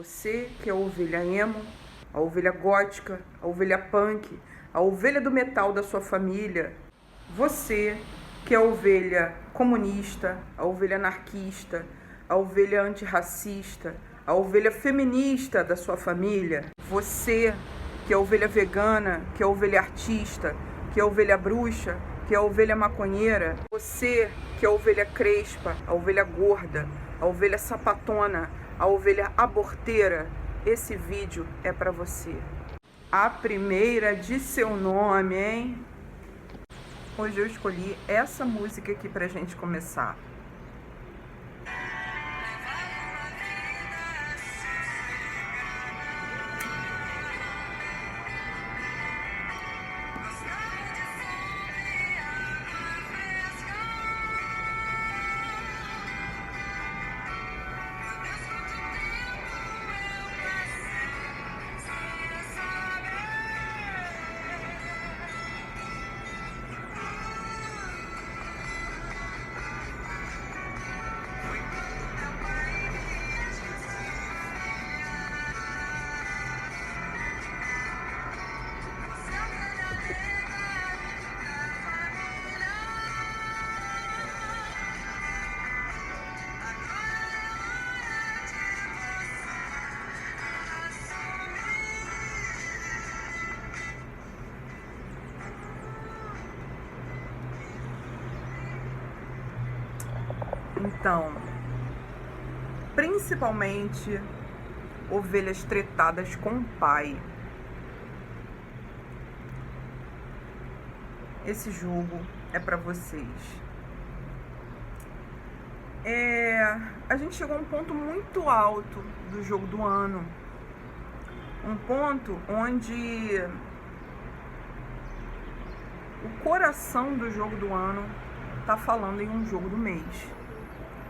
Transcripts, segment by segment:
Você que é a ovelha emo, a ovelha gótica, a ovelha punk, a ovelha do metal da sua família. Você que é a ovelha comunista, a ovelha anarquista, a ovelha antirracista, a ovelha feminista da sua família. Você que é a ovelha vegana, que é a ovelha artista, que é a ovelha bruxa, que é a ovelha maconheira. Você que é a ovelha crespa, a ovelha gorda, a ovelha sapatona, a ovelha aborteira. Esse vídeo é para você. A primeira de seu nome, hein? Hoje eu escolhi essa música aqui pra gente começar. Então, principalmente ovelhas tretadas com o pai. Esse jogo é para vocês. A gente chegou a um ponto muito alto do jogo do ano. Um ponto onde o coração do jogo do ano tá falando em um jogo do mês.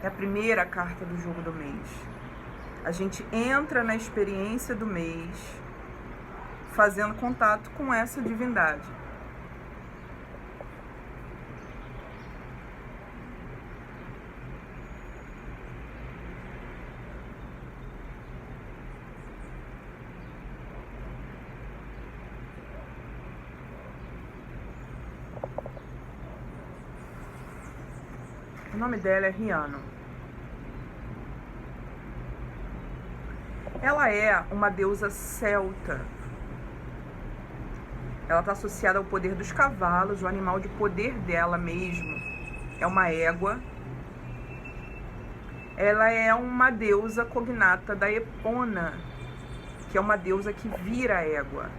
É a primeira carta do jogo do mês. A gente entra na experiência do mês fazendo contato com essa divindade. O nome dela é Rihanna. Ela é uma deusa celta. Ela está associada ao poder dos cavalos. O animal de poder dela mesmo é uma égua. Ela é uma deusa cognata da Epona, que é uma deusa que vira égua.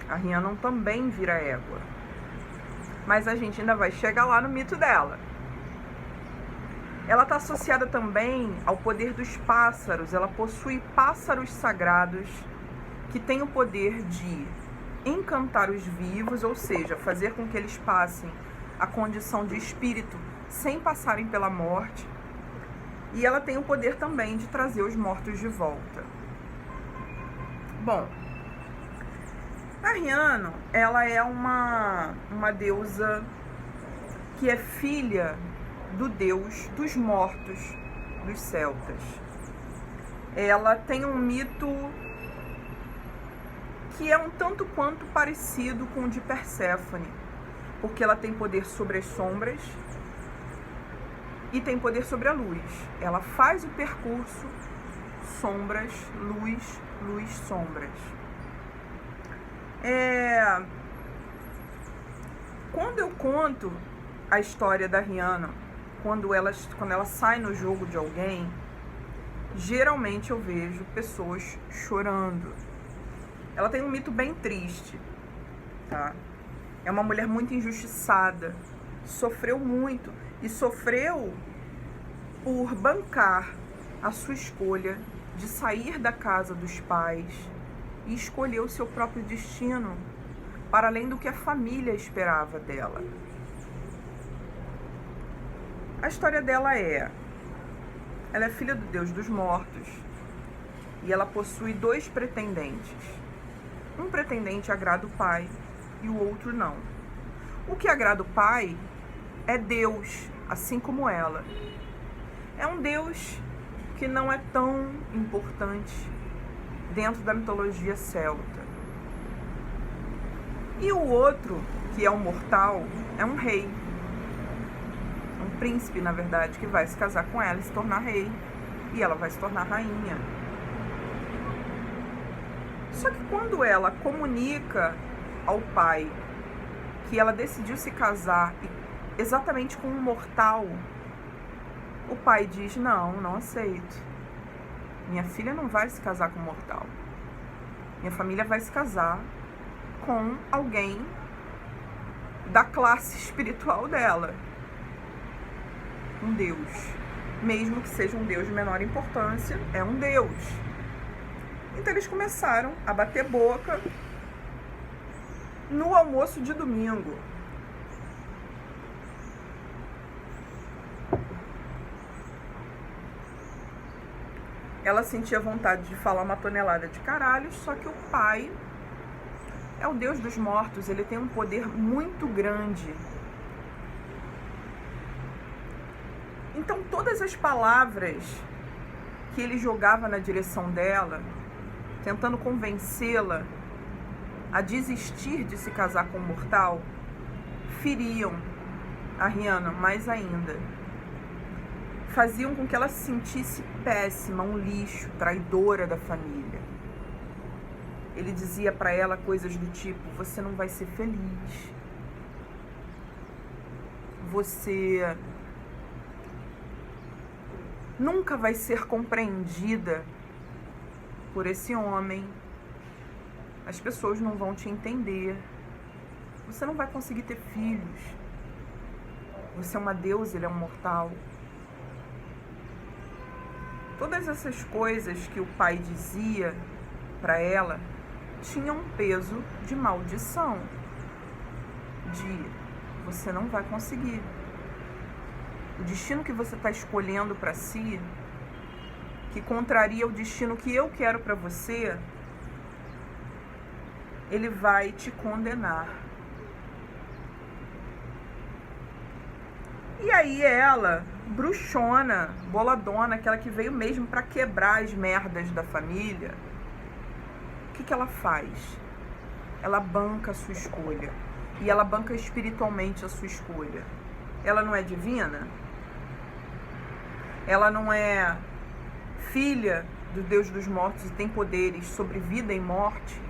A Rihanna também vira égua. Mas a gente ainda vai chegar lá no mito dela. Ela está associada também ao poder dos pássaros. Ela possui pássaros sagrados que têm o poder de encantar os vivos, ou seja, fazer com que eles passem a condição de espírito sem passarem pela morte. E ela tem o poder também de trazer os mortos de volta. Bom, a Rihanna, ela é uma deusa que é filha do deus dos mortos, dos celtas. Ela tem um mito que é um tanto quanto parecido com o de Perséfone, porque ela tem poder sobre as sombras e tem poder sobre a luz. Ela faz o percurso sombras, luz, luz, sombras. Quando eu conto a história da Rihanna, quando ela sai no jogo de alguém, geralmente eu vejo pessoas chorando. Ela tem um mito bem triste, tá? É uma mulher muito injustiçada, sofreu muito e sofreu por bancar a sua escolha de sair da casa dos pais e escolher o seu próprio destino, para além do que a família esperava dela. A história dela ela é filha do deus dos mortos e ela possui 2 pretendentes. Um pretendente agrada o pai e o outro não. O que agrada o pai é Deus, assim como ela. É um Deus que não é tão importante dentro da mitologia celta. E o outro, que é um mortal, é um rei. Um príncipe, na verdade, que vai se casar com ela e se tornar rei. E ela vai se tornar rainha. Só que quando ela comunica ao pai que ela decidiu se casar exatamente com um mortal, o pai diz: não aceito. Minha filha não vai se casar com um mortal. Minha família vai se casar com alguém da classe espiritual dela. Um Deus. Mesmo que seja um Deus de menor importância, é um Deus. Então eles começaram a bater boca no almoço de domingo. Ela sentia vontade de falar uma tonelada de caralhos, só que o pai é o Deus dos mortos, ele tem um poder muito grande. Então todas as palavras que ele jogava na direção dela, tentando convencê-la a desistir de se casar com um mortal, feriam a Rihanna mais ainda. Faziam com que ela se sentisse péssima, um lixo, traidora da família. Ele dizia para ela coisas do tipo: você não vai ser feliz. Você nunca vai ser compreendida por esse homem. As pessoas não vão te entender. Você não vai conseguir ter filhos. Você é uma deusa, ele é um mortal. Todas essas coisas que o pai dizia para ela tinham um peso de maldição. De você não vai conseguir. O destino que você está escolhendo para si, que contraria o destino que eu quero para você, ele vai te condenar. E aí ela, bruxona, boladona, aquela que veio mesmo para quebrar as merdas da família, o que ela faz? Ela banca a sua escolha. E ela banca espiritualmente a sua escolha. Ela não é divina? Ela não é filha do Deus dos mortos e tem poderes sobre vida e morte?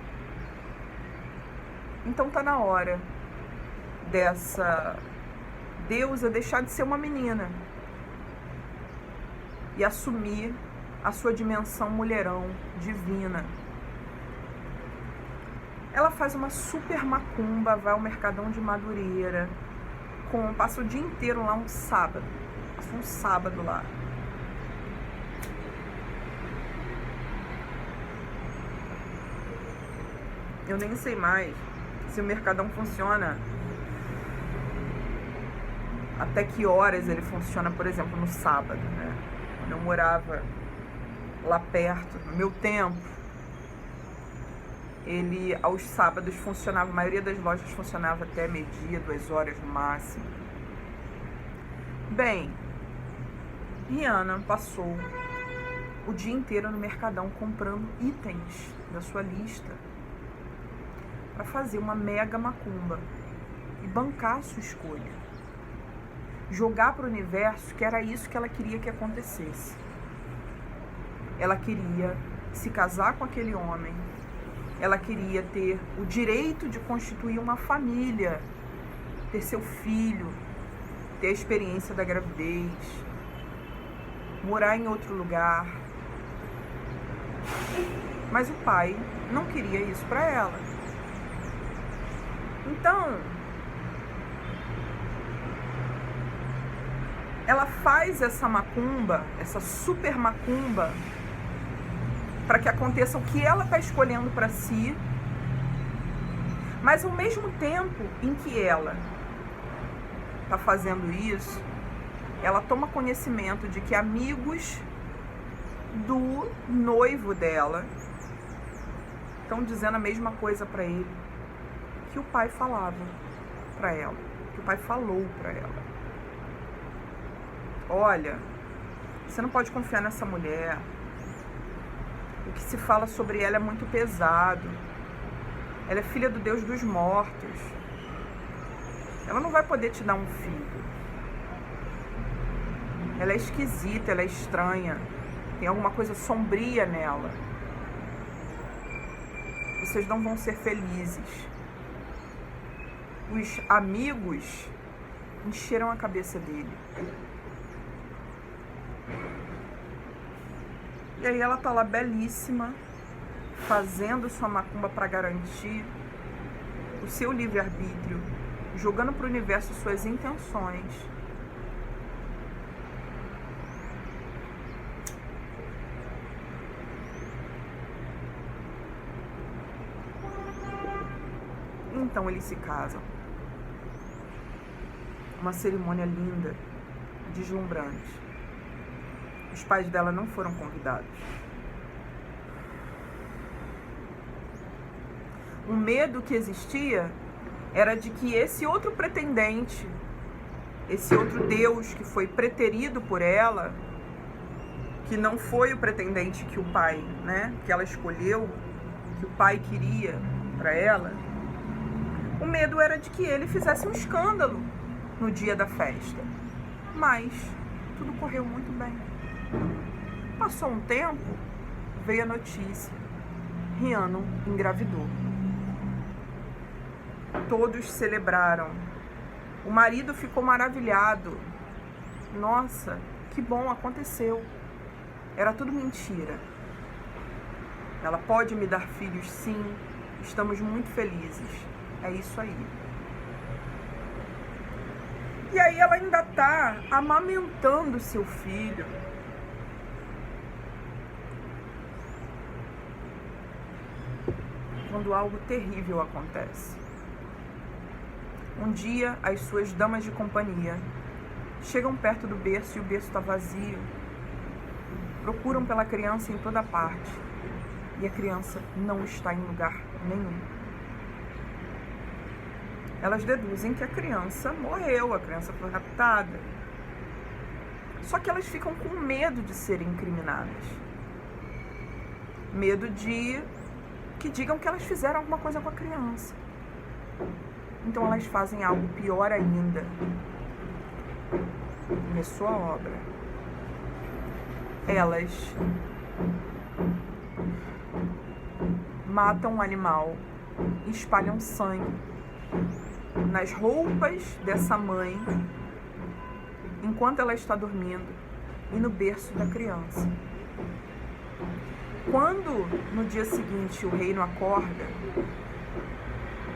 Então tá na hora dessa deusa deixar de ser uma menina e assumir a sua dimensão mulherão, divina. Ela faz uma super macumba, vai ao Mercadão de Madureira, passa o dia inteiro lá, um sábado. Passa um sábado lá. Eu nem sei mais se o Mercadão funciona, até que horas ele funciona, por exemplo, no sábado, né? Quando eu morava lá perto, no meu tempo, ele aos sábados funcionava, a maioria das lojas funcionava até meio-dia, 2 horas no máximo. Bem, Rihanna passou o dia inteiro no Mercadão comprando itens da sua lista para fazer uma mega macumba e bancar a sua escolha. Jogar para o universo que era isso que ela queria que acontecesse. Ela queria se casar com aquele homem. Ela queria ter o direito de constituir uma família, ter seu filho, ter a experiência da gravidez, morar em outro lugar. Mas o pai não queria isso para ela. Então, ela faz essa macumba, essa super macumba, para que aconteça o que ela está escolhendo para si, mas ao mesmo tempo em que ela está fazendo isso, ela toma conhecimento de que amigos do noivo dela estão dizendo a mesma coisa para ele que o pai falava para ela, que o pai falou para ela. Olha, Você não pode confiar nessa mulher. O que se fala sobre ela é muito pesado. Ela é filha do Deus dos mortos. Ela não vai poder te dar um filho. Ela é esquisita, ela é estranha. Tem alguma coisa sombria nela. Vocês não vão ser felizes. Os amigos encheram a cabeça dele. E aí ela tá lá belíssima, fazendo sua macumba para garantir o seu livre-arbítrio, jogando pro universo suas intenções. Então eles se casam. Uma cerimônia linda, deslumbrante. Os pais dela não foram convidados. O medo que existia era de que esse outro pretendente, esse outro Deus que foi preterido por ela, que não foi o pretendente que o pai, né, que ela escolheu, que o pai queria para ela, o medo era de que ele fizesse um escândalo no dia da festa. Mas tudo correu muito bem. Passou um tempo, veio a notícia. Rhiannon engravidou. Todos celebraram. O marido ficou maravilhado. Nossa, que bom, aconteceu. Era tudo mentira. Ela pode me dar filhos, sim. Estamos muito felizes. É isso aí. E aí ela ainda tá amamentando seu filho. Quando algo terrível acontece. Um dia, as suas damas de companhia chegam perto do berço e o berço está vazio. Procuram pela criança em toda parte. E a criança não está em lugar nenhum. Elas deduzem que a criança morreu, a criança foi raptada. Só que elas ficam com medo de serem incriminadas. Medo de que digam que elas fizeram alguma coisa com a criança. Então elas fazem algo pior ainda. Começou a obra. Elas matam um animal e espalham sangue nas roupas dessa mãe enquanto ela está dormindo e no berço da criança. Quando no dia seguinte o reino acorda,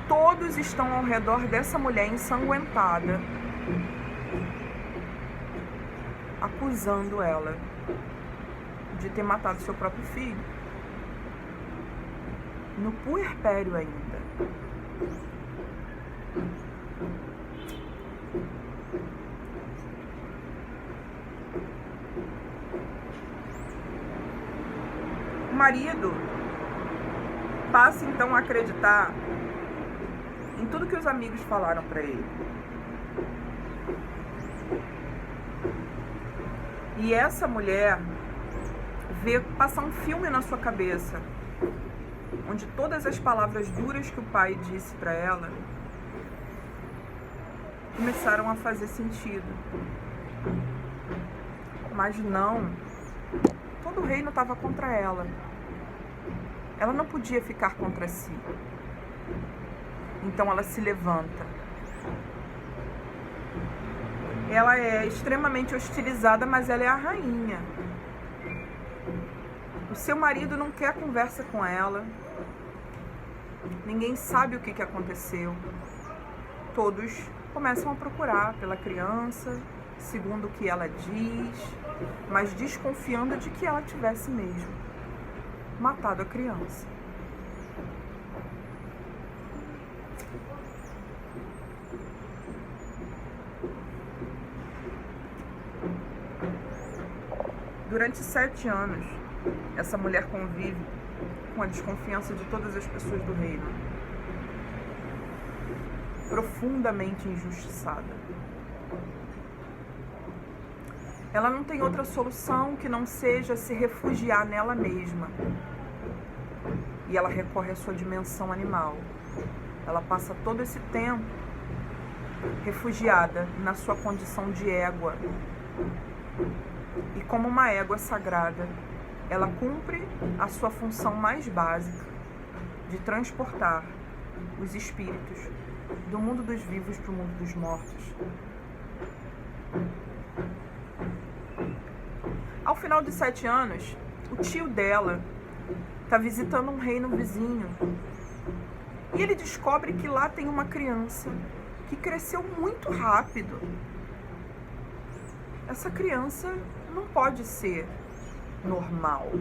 todos estão ao redor dessa mulher ensanguentada, acusando ela de ter matado seu próprio filho, no puerpério ainda. O marido passa então a acreditar em tudo que os amigos falaram para ele. E essa mulher vê passar um filme na sua cabeça, onde todas as palavras duras que o pai disse para ela começaram a fazer sentido. Mas não, todo o reino estava contra ela. Ela não podia ficar contra si. Então ela se levanta. Ela é extremamente hostilizada, mas ela é a rainha. O seu marido não quer conversa com ela. Ninguém sabe o que aconteceu. Todos começam a procurar pela criança, segundo o que ela diz, mas desconfiando de que ela tivesse mesmo matado a criança. Durante 7 anos, essa mulher convive com a desconfiança de todas as pessoas do reino. Profundamente injustiçada. ela não tem outra solução que não seja se refugiar nela mesma. E ela recorre à sua dimensão animal. Ela passa todo esse tempo refugiada na sua condição de égua. E como uma égua sagrada, ela cumpre a sua função mais básica de transportar os espíritos do mundo dos vivos para o mundo dos mortos. Ao final de 7 anos, o tio dela está visitando um reino vizinho e ele descobre que lá tem uma criança que cresceu muito rápido. Essa criança não pode ser normal.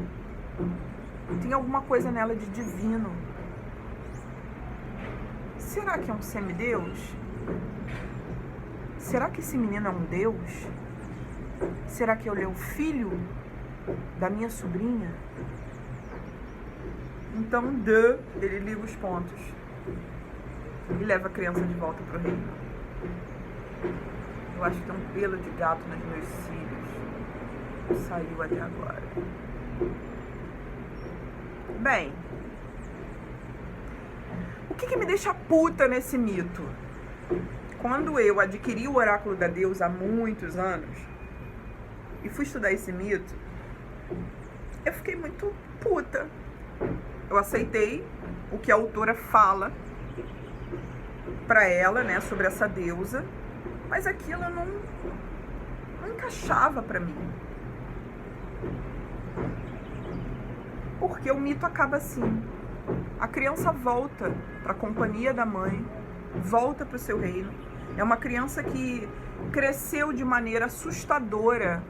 Tem alguma coisa nela de divino. Será que é um semideus? Será que esse menino é um deus? Será que ele é o filho da minha sobrinha? Então, ele liga os pontos e leva a criança de volta para o reino. Eu acho que tem um pelo de gato nos meus cílios. Saiu até agora. Bem, o que me deixa puta nesse mito? Quando eu adquiri o oráculo da deusa há muitos anos e fui estudar esse mito, eu fiquei muito puta. Eu aceitei o que a autora fala pra ela, né, sobre essa deusa, mas aquilo não encaixava pra mim. Porque o mito acaba assim. A criança volta pra companhia da mãe, volta pro seu reino. É uma criança que cresceu de maneira assustadora.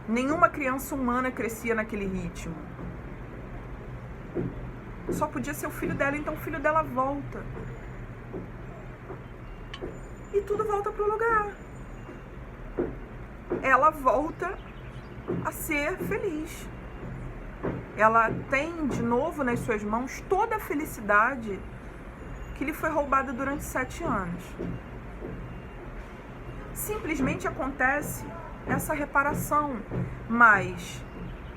Nenhuma criança humana crescia naquele ritmo. Só podia ser o filho dela, então o filho dela volta. E tudo volta pro lugar. Ela volta a ser feliz. Ela tem de novo nas suas mãos toda a felicidade que lhe foi roubada durante 7 anos. Simplesmente acontece essa reparação, mas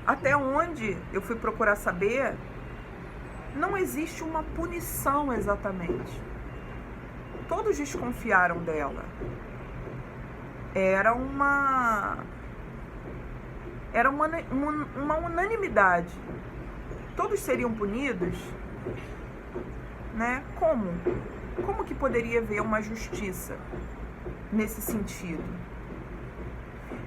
até onde eu fui procurar saber, não existe uma punição exatamente. Todos desconfiaram dela. Era uma unanimidade. Todos seriam punidos, né? Como que poderia haver uma justiça nesse sentido?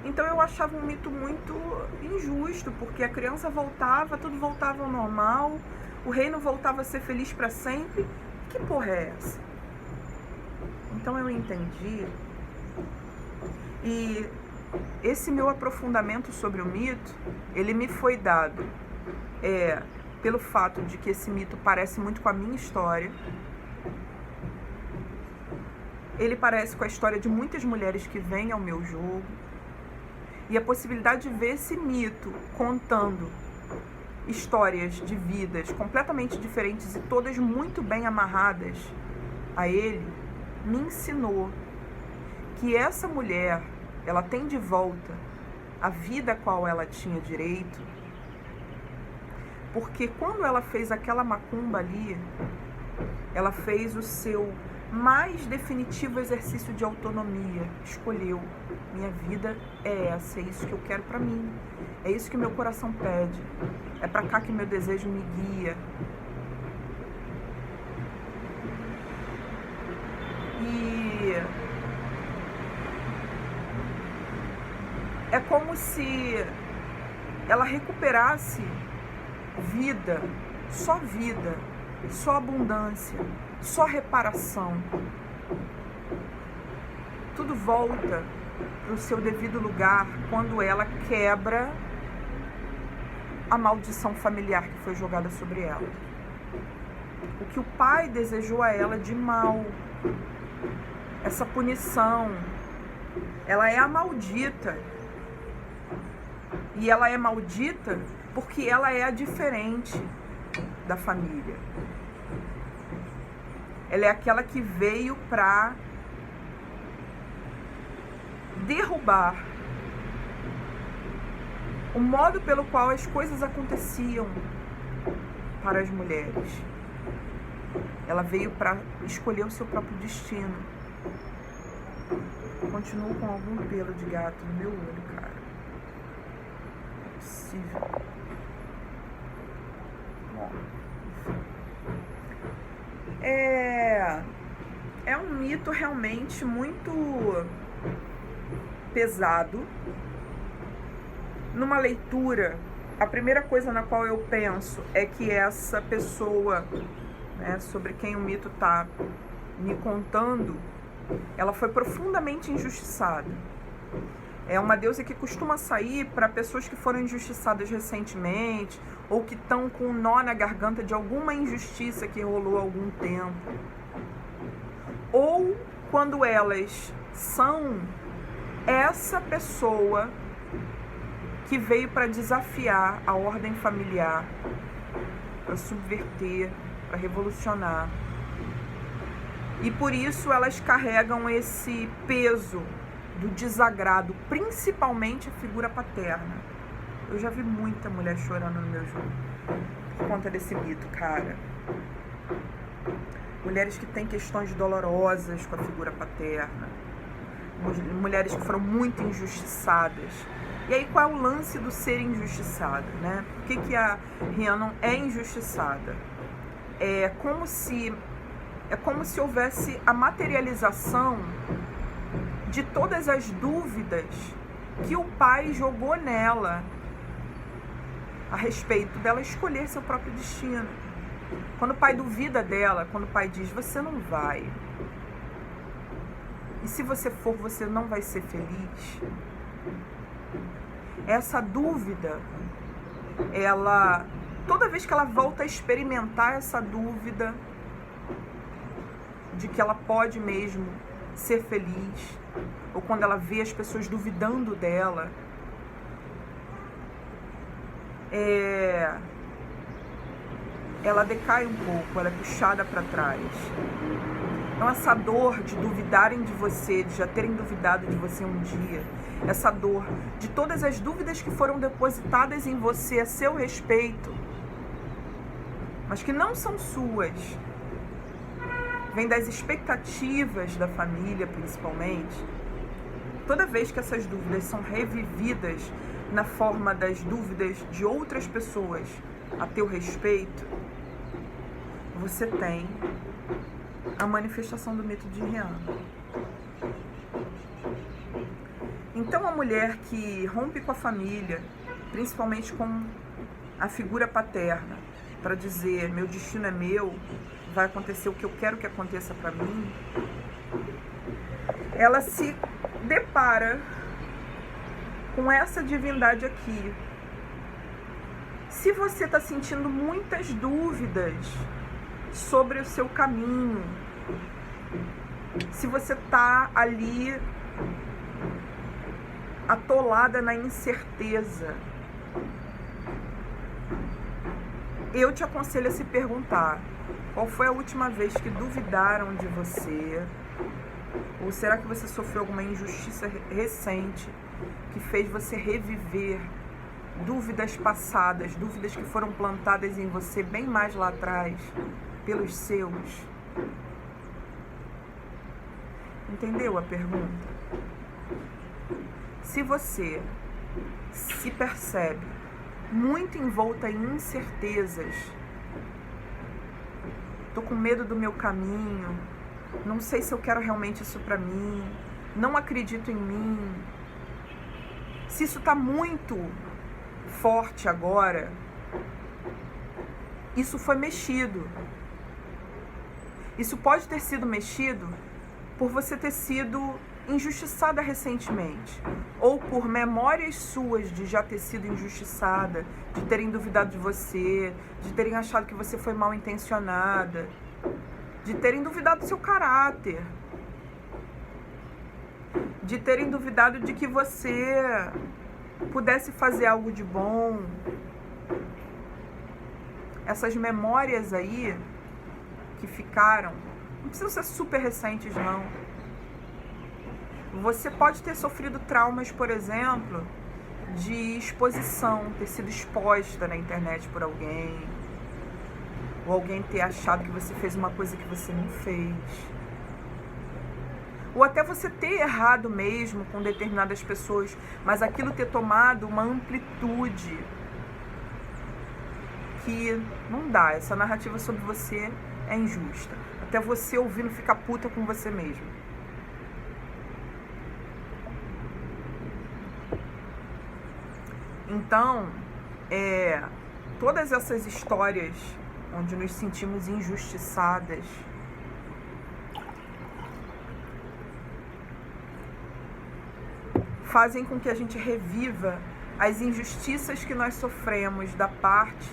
Então eu achava um mito muito injusto, porque a criança voltava, tudo voltava ao normal, o reino voltava a ser feliz para sempre. Que porra é essa? Então eu entendi. E esse meu aprofundamento sobre o mito, ele me foi dado pelo fato de que esse mito parece muito com a minha história. Ele parece com a história de muitas mulheres que vêm ao meu jogo. E a possibilidade de ver esse mito contando histórias de vidas completamente diferentes e todas muito bem amarradas a ele, me ensinou que essa mulher, ela tem de volta a vida a qual ela tinha direito, porque quando ela fez aquela macumba ali, ela fez o seu mais definitivo exercício de autonomia. Escolheu, minha vida é essa, é isso que eu quero pra mim, é isso que meu coração pede, é pra cá que meu desejo me guia. E é como se ela recuperasse vida, só abundância, só reparação. Tudo volta para o seu devido lugar quando ela quebra a maldição familiar que foi jogada sobre ela. O que o pai desejou a ela de mal, essa punição, ela é a maldita. E ela é maldita porque ela é a diferente da família. Ela é aquela que veio para derrubar o modo pelo qual as coisas aconteciam para as mulheres. Ela veio para escolher o seu próprio destino. Eu continuo com algum pelo de gato no meu olho, cara. Não é possível. Bom, é um mito realmente muito pesado. Numa leitura, a primeira coisa na qual eu penso é que essa pessoa, né, sobre quem o mito está me contando, ela foi profundamente injustiçada. É uma deusa que costuma sair para pessoas que foram injustiçadas recentemente ou que estão com um nó na garganta de alguma injustiça que rolou há algum tempo. Ou quando elas são essa pessoa que veio para desafiar a ordem familiar, para subverter, para revolucionar. E por isso elas carregam esse peso do desagrado, principalmente a figura paterna. Eu já vi muita mulher chorando no meu jogo por conta desse mito, cara. Mulheres que têm questões dolorosas com a figura paterna. Mulheres que foram muito injustiçadas. E aí, qual é o lance do ser injustiçada, né? Por que a Rhiannon é injustiçada? É como se houvesse a materialização de todas as dúvidas que o pai jogou nela a respeito dela escolher seu próprio destino. Quando o pai duvida dela, quando o pai diz, você não vai. E se você for, você não vai ser feliz. Essa dúvida, toda vez que ela volta a experimentar essa dúvida de que ela pode mesmo ser feliz, ou quando ela vê as pessoas duvidando dela, ela decai um pouco, ela é puxada para trás. Então essa dor de duvidarem de você, de já terem duvidado de você um dia, essa dor de todas as dúvidas que foram depositadas em você a seu respeito, mas que não são suas, vem das expectativas da família principalmente. Toda vez que essas dúvidas são revividas na forma das dúvidas de outras pessoas a teu respeito, você tem a manifestação do mito de Rhiannon. Então a mulher que rompe com a família, principalmente com a figura paterna, para dizer, meu destino é meu, vai acontecer o que eu quero que aconteça para mim, ela se depara com essa divindade aqui. Se você está sentindo muitas dúvidas sobre o seu caminho, se você está ali atolada na incerteza, eu te aconselho a se perguntar, qual foi a última vez que duvidaram de você? Ou será que você sofreu alguma injustiça recente que fez você reviver dúvidas passadas, dúvidas que foram plantadas em você bem mais lá atrás pelos seus? Entendeu a pergunta? Se você se percebe muito envolta em incertezas, tô com medo do meu caminho, não sei se eu quero realmente isso pra mim, não acredito em mim. Se isso tá muito forte agora, isso foi mexido. Isso pode ter sido mexido por você ter sido injustiçada recentemente, ou por memórias suas de já ter sido injustiçada, de terem duvidado de você, de terem achado que você foi mal intencionada, de terem duvidado do seu caráter, de terem duvidado de que você pudesse fazer algo de bom. Essas memórias aí que ficaram, não precisam ser super recentes não. Você pode ter sofrido traumas, por exemplo, de exposição, ter sido exposta na internet por alguém, ou alguém ter achado que você fez uma coisa que você não fez, ou até você ter errado mesmo com determinadas pessoas, mas aquilo ter tomado uma amplitude que não dá. Essa narrativa sobre você é injusta, até você ouvindo ficar puta com você mesmo. Então, todas essas histórias onde nos sentimos injustiçadas, fazem com que a gente reviva as injustiças que nós sofremos da parte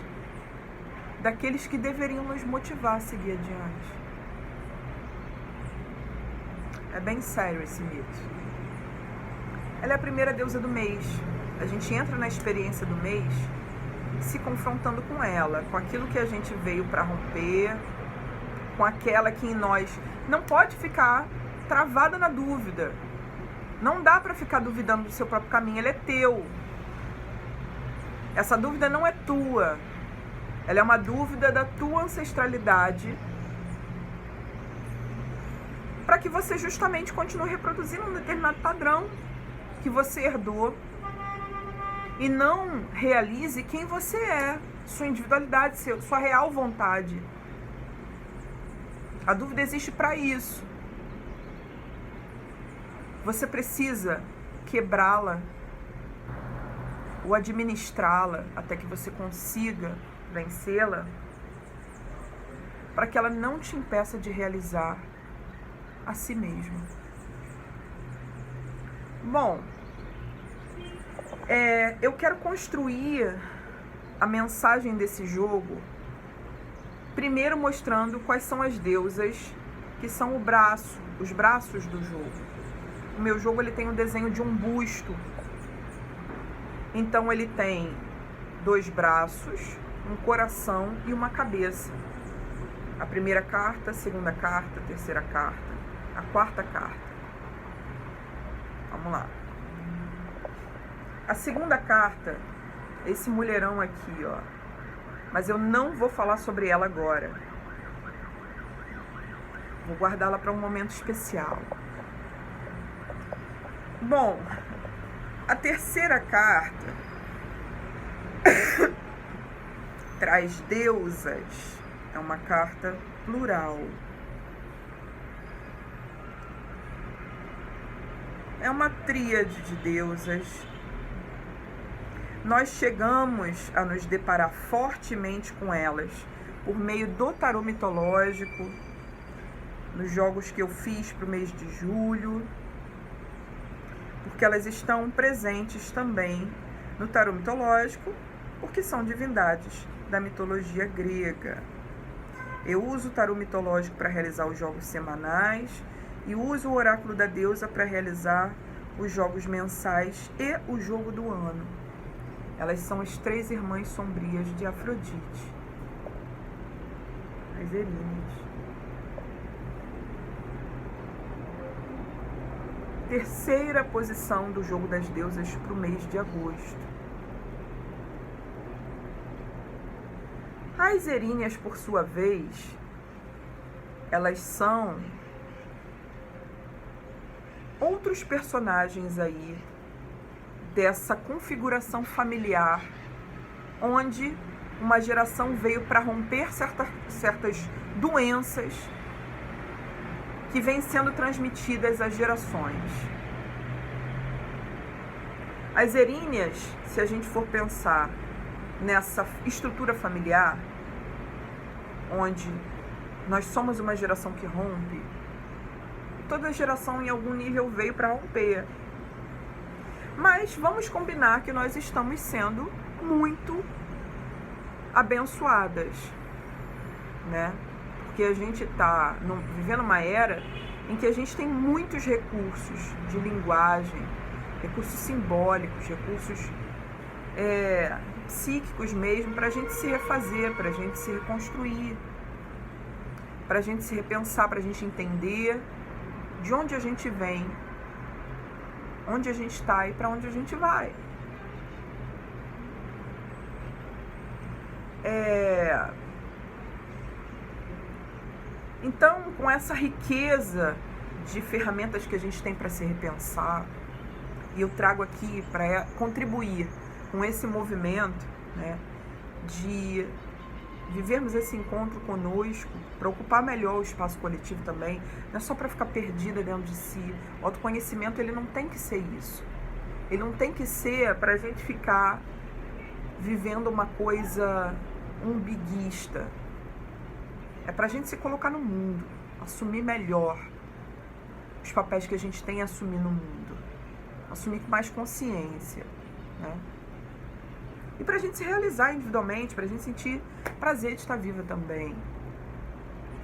daqueles que deveriam nos motivar a seguir adiante. É bem sério esse mito. Ela é a primeira deusa do mês. A gente entra na experiência do mês se confrontando com ela, com aquilo que a gente veio para romper, com aquela que em nós não pode ficar travada na dúvida. Não dá para ficar duvidando do seu próprio caminho, ele é teu. Essa dúvida não é tua. Ela é uma dúvida da tua ancestralidade, para que você justamente continue reproduzindo um determinado padrão que você herdou e não realize quem você é, sua individualidade, sua real vontade. A dúvida existe para isso. Você precisa quebrá-la ou administrá-la até que você consiga vencê-la, para que ela não te impeça de realizar a si mesmo. Bom, eu quero construir a mensagem desse jogo primeiro mostrando quais são as deusas que são os braços do jogo. O meu jogo ele tem um desenho de um busto. Então ele tem 2 braços, um coração e uma cabeça. A primeira carta, a segunda carta, a terceira carta, a quarta carta. Vamos lá. A segunda carta, esse mulherão aqui, ó. Mas eu não vou falar sobre ela agora. Vou guardá-la para um momento especial. Bom, a terceira carta traz deusas. É uma carta plural. É uma tríade de deusas. Nós chegamos a nos deparar fortemente com elas por meio do tarô mitológico, nos jogos que eu fiz para o mês de julho, porque elas estão presentes também no tarô mitológico, porque são divindades da mitologia grega. Eu uso o tarô mitológico para realizar os jogos semanais e uso o oráculo da deusa para realizar os jogos mensais e o jogo do ano. Elas são as 3 irmãs sombrias de Afrodite, as Eríneas. Terceira posição do jogo das deusas para o mês de agosto. As Eríneas, por sua vez, elas são outros personagens aí dessa configuração familiar, onde uma geração veio para romper certas doenças que vêm sendo transmitidas às gerações. As Eríneas, se a gente for pensar nessa estrutura familiar, onde nós somos uma geração que rompe, toda geração em algum nível veio para romper. Mas vamos combinar que nós estamos sendo muito abençoadas, né? Porque a gente está vivendo uma era em que a gente tem muitos recursos de linguagem, recursos simbólicos, recursos psíquicos mesmo, para a gente se refazer, para a gente se reconstruir, para a gente se repensar, para a gente entender de onde a gente vem, onde a gente está e para onde a gente vai. Então, com essa riqueza de ferramentas que a gente tem para se repensar, e eu trago aqui para contribuir com esse movimento, né, de vivermos esse encontro conosco, para ocupar melhor o espaço coletivo também, não é só para ficar perdida dentro de si. O autoconhecimento, ele não tem que ser isso. Ele não tem que ser para a gente ficar vivendo uma coisa umbiguista. É para a gente se colocar no mundo, assumir melhor os papéis que a gente tem a assumir no mundo, assumir com mais consciência, né? E pra gente se realizar individualmente, pra gente sentir prazer de estar viva também,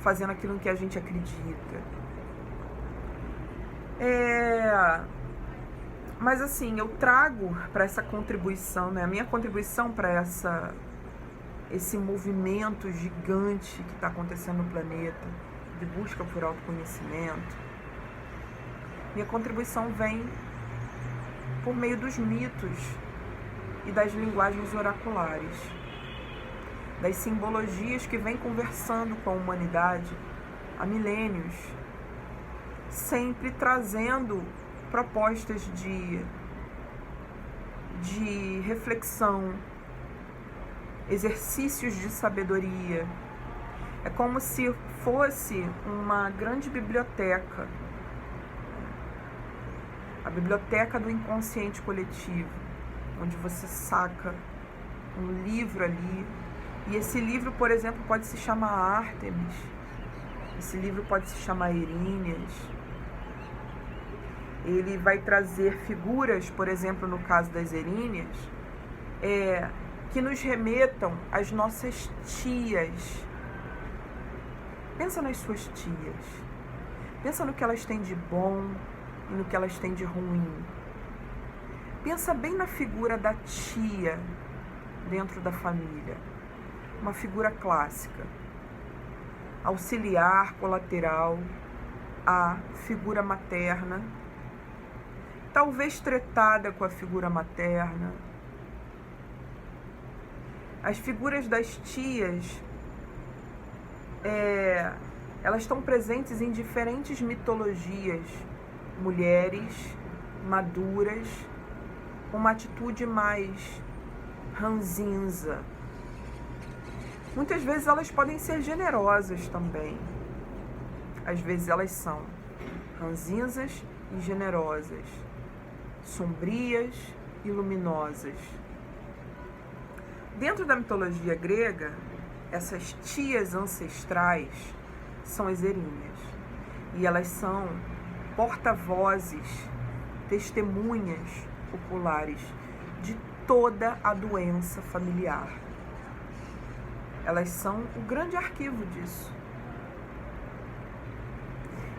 fazendo aquilo em que a gente acredita. Mas assim, eu trago para essa contribuição, né? A minha contribuição para esse movimento gigante que está acontecendo no planeta, de busca por autoconhecimento, minha contribuição vem por meio dos mitos e das linguagens oraculares, das simbologias que vêm conversando com a humanidade há milênios, sempre trazendo propostas de reflexão, exercícios de sabedoria. É como se fosse uma grande biblioteca, a biblioteca do inconsciente coletivo, onde você saca um livro ali, e esse livro, por exemplo, pode se chamar Ártemis, esse livro pode se chamar Eríneas. Ele vai trazer figuras, por exemplo, no caso das Eríneas, que nos remetam às nossas tias. Pensa nas suas tias. Pensa no que elas têm de bom e no que elas têm de ruim. Pensa bem na figura da tia dentro da família. Uma figura clássica. Auxiliar, colateral, a figura materna, talvez tretada com a figura materna. As figuras das tias, elas estão presentes em diferentes mitologias. Mulheres maduras, com uma atitude mais ranzinza. Muitas vezes elas podem ser generosas também. Às vezes elas são ranzinzas e generosas, sombrias e luminosas. Dentro da mitologia grega, essas tias ancestrais são as Eríneas. E elas são porta-vozes, testemunhas populares de toda a doença familiar. Elas são o grande arquivo disso.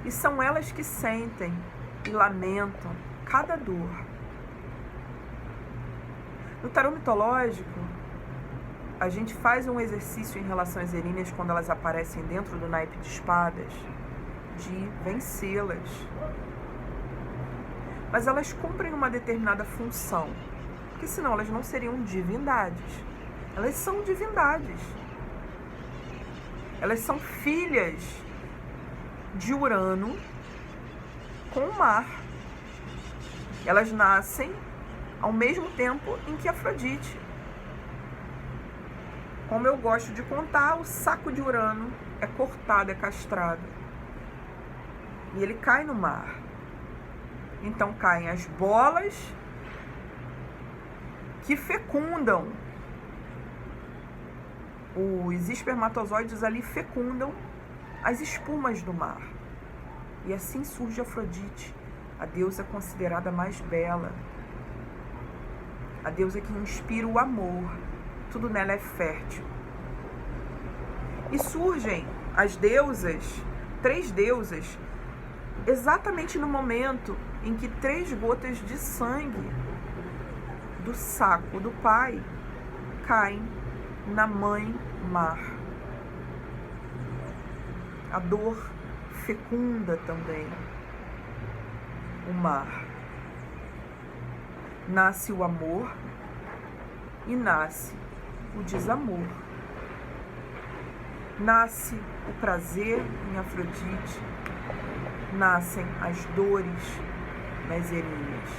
E são elas que sentem e lamentam cada dor. No tarô mitológico, a gente faz um exercício em relação às Eríneas quando elas aparecem dentro do naipe de espadas, de vencê-las. Mas elas cumprem uma determinada função, porque senão elas não seriam divindades. Elas são divindades. Elas são filhas de Urano com o mar. Elas nascem ao mesmo tempo em que Afrodite. Como eu gosto de contar, o saco de Urano é cortado, é castrado. E ele cai no mar. Então caem as bolas que fecundam. Os espermatozoides ali fecundam as espumas do mar. E assim surge Afrodite, a deusa considerada mais bela. A deusa que inspira o amor. Tudo nela é fértil. E surgem as deusas, 3 deusas, exatamente no momento em que 3 gotas de sangue do saco do pai caem na mãe mar. A dor fecunda também o mar. Nasce o amor e nasce o desamor. nasce o prazer em Afrodite, nascem as dores nas Erinhas.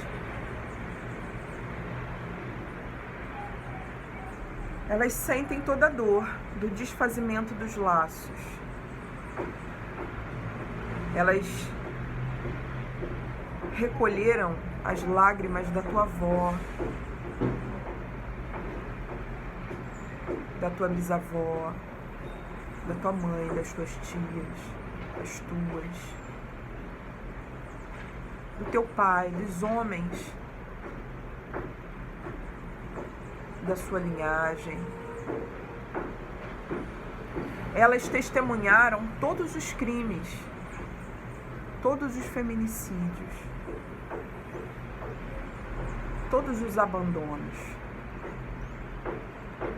Elas sentem toda a dor do desfazimento dos laços. Elas recolheram as lágrimas da tua avó, da tua bisavó, da tua mãe, das tuas tias, das tuas, do teu pai, dos homens da sua linhagem. Elas testemunharam todos os crimes, todos os feminicídios, todos os abandonos,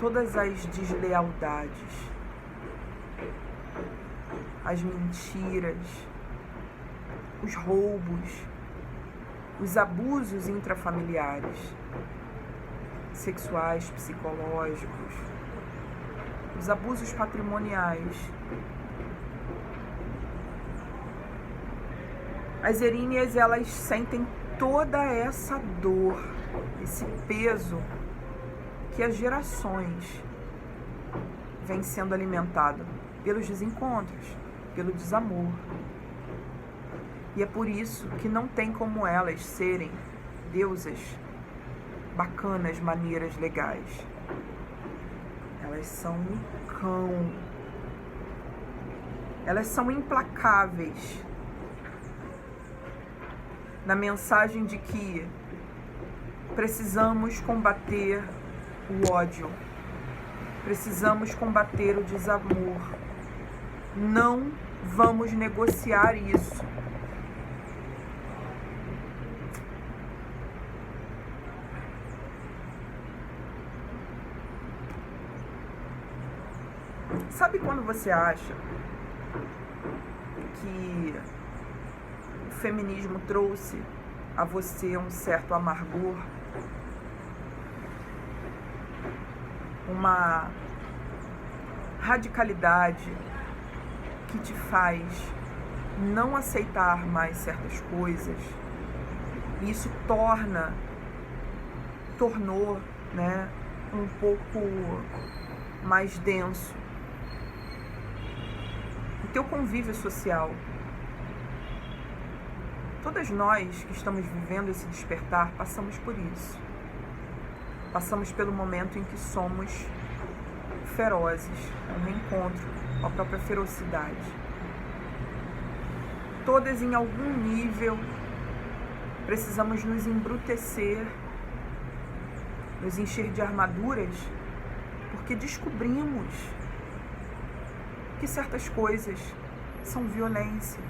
todas as deslealdades, as mentiras, os roubos, os abusos intrafamiliares, sexuais, psicológicos, os abusos patrimoniais. As Erinhas, elas sentem toda essa dor, esse peso que há gerações vem sendo alimentado pelos desencontros, pelo desamor. E é por isso que não tem como elas serem deusas bacanas, maneiras, legais. Elas são um cão. Elas são implacáveis na mensagem de que precisamos combater o ódio, precisamos combater o desamor. Não vamos negociar isso. Sabe quando você acha que o feminismo trouxe a você um certo amargor, uma radicalidade que te faz não aceitar mais certas coisas, e isso tornou, né, um pouco mais denso o teu convívio social. Todas nós que estamos vivendo esse despertar passamos por isso. Passamos pelo momento em que somos ferozes, um reencontro com a própria ferocidade. Todas, em algum nível, precisamos nos embrutecer, nos encher de armaduras, porque descobrimos que certas coisas são violência.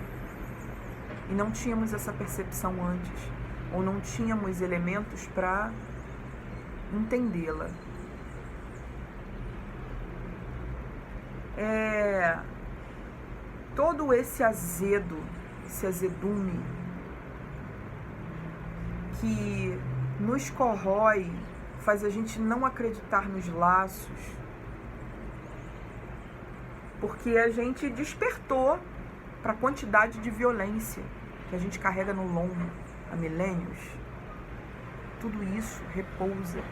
E não tínhamos essa percepção antes, ou não tínhamos elementos para entendê-la. Todo esse azedo, esse azedume que nos corrói, faz a gente não acreditar nos laços, porque a gente despertou para a quantidade de violência que a gente carrega no lombo há milênios. Tudo isso repousa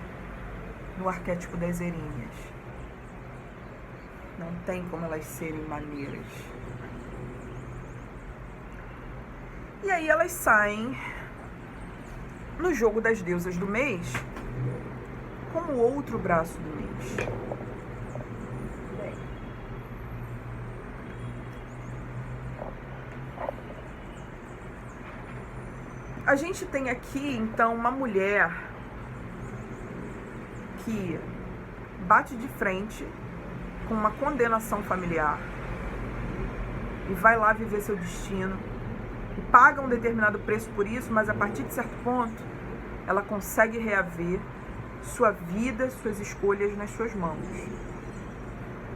no arquétipo das Erinhas. Não tem como elas serem maneiras. E aí elas saem no jogo das deusas do mês como outro braço do mês. A gente tem aqui, então, uma mulher que bate de frente com uma condenação familiar e vai lá viver seu destino e paga um determinado preço por isso, mas a partir de certo ponto ela consegue reaver sua vida, suas escolhas nas suas mãos.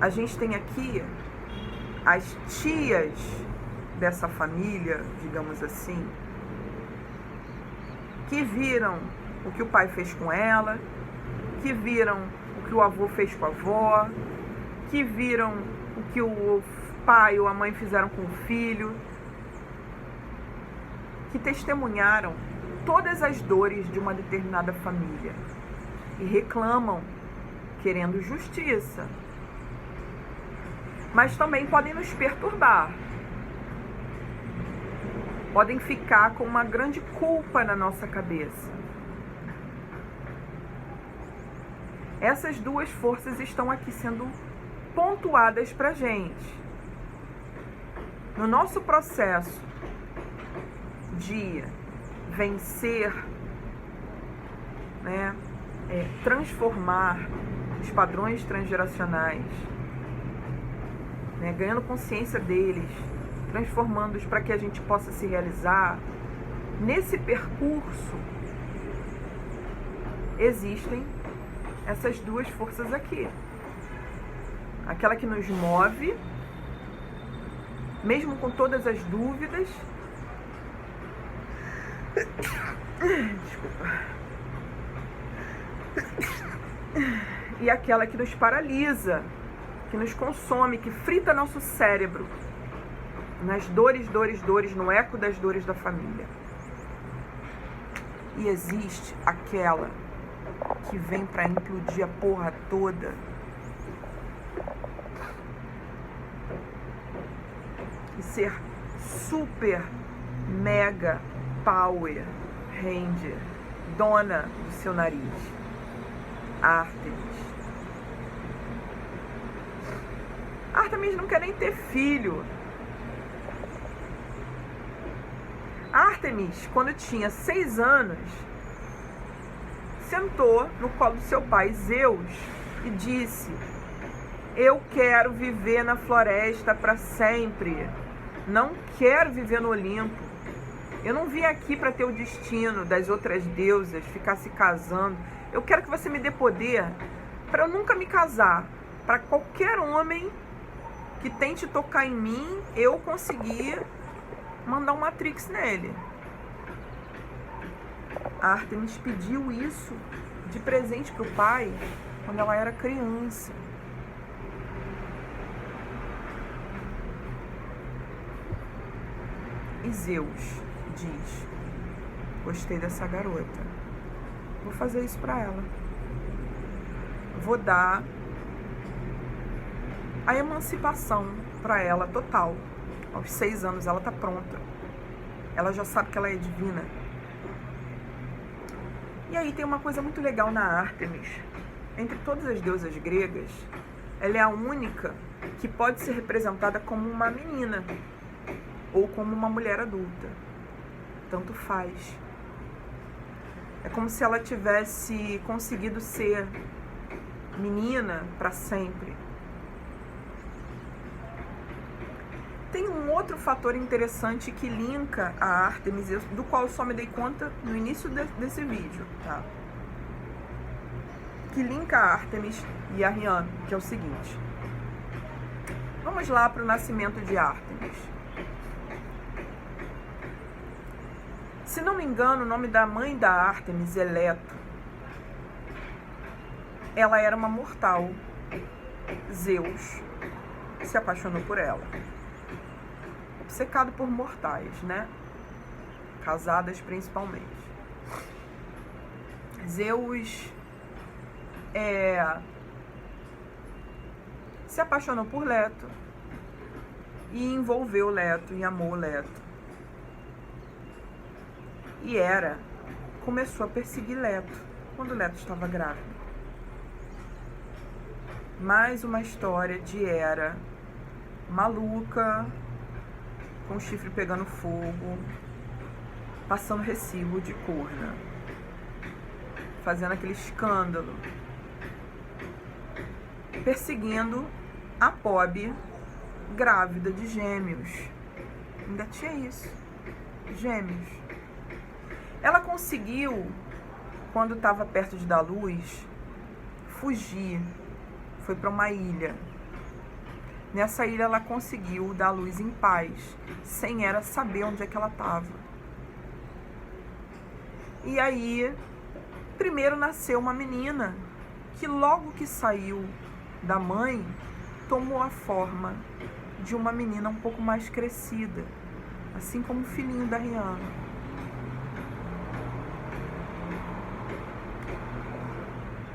A gente tem aqui as tias dessa família, digamos assim, que viram o que o pai fez com ela, que viram o que o avô fez com a avó, que que viram o que o pai ou a mãe fizeram com o filho, que testemunharam todas as dores de uma determinada família e reclamam, querendo justiça. Mas também podem nos perturbar. Podem ficar com uma grande culpa na nossa cabeça. Essas duas forças estão aqui sendo pontuadas pra gente. No nosso processo de vencer, né, transformar os padrões transgeracionais, né, ganhando consciência deles, transformando-os para que a gente possa se realizar, nesse percurso existem essas duas forças aqui. Aquela que nos move, mesmo com todas as dúvidas. Desculpa. E aquela que nos paralisa, que nos consome, que frita nosso cérebro nas dores, no eco das dores da família. E existe aquela que vem para implodir a porra toda. E ser super, mega, power ranger, dona do seu nariz. Ártemis. Ártemis não quer nem ter filho. Ártemis, quando tinha 6 anos, sentou no colo do seu pai, Zeus, e disse: eu quero viver na floresta para sempre. Não quero viver no Olimpo. Eu não vim aqui para ter o destino das outras deusas, ficar se casando. Eu quero que você me dê poder para eu nunca me casar. Para qualquer homem que tente tocar em mim, eu conseguir mandar um Matrix nele. A Ártemis pediu isso de presente pro pai quando ela era criança. E Zeus diz: gostei dessa garota, vou fazer isso pra ela. Vou dar a emancipação pra ela total. Aos 6 anos ela tá pronta. Ela já sabe que ela é divina. E aí tem uma coisa muito legal na Ártemis. Entre todas as deusas gregas, ela é a única que pode ser representada como uma menina ou como uma mulher adulta. Tanto faz. É como se ela tivesse conseguido ser menina para sempre. Tem um outro fator interessante que linka a Ártemis, do qual eu só me dei conta no início desse vídeo, tá? Que linka a Ártemis e a Rihanna, que é o seguinte. Vamos lá para o nascimento de Ártemis. Se não me engano, o nome da mãe da Ártemis é Leto. Ela era uma mortal. Zeus se apaixonou por ela. Obcecado por mortais, né? Casadas principalmente. Zeus se apaixonou por Leto e envolveu Leto e amou Leto. E Hera começou a perseguir Leto quando Leto estava grávida. Mais uma história de Hera maluca, com o chifre pegando fogo, passando recibo de corna, fazendo aquele escândalo, perseguindo a Pobe grávida de gêmeos. Ainda tinha isso, gêmeos. Ela conseguiu, quando estava perto de dar luz, fugir, foi para uma ilha. Nessa ilha ela conseguiu dar luz em paz, sem Hera saber onde é que ela estava. E aí, primeiro nasceu uma menina, que logo que saiu da mãe, tomou a forma de uma menina um pouco mais crescida, assim como o filhinho da Rihanna.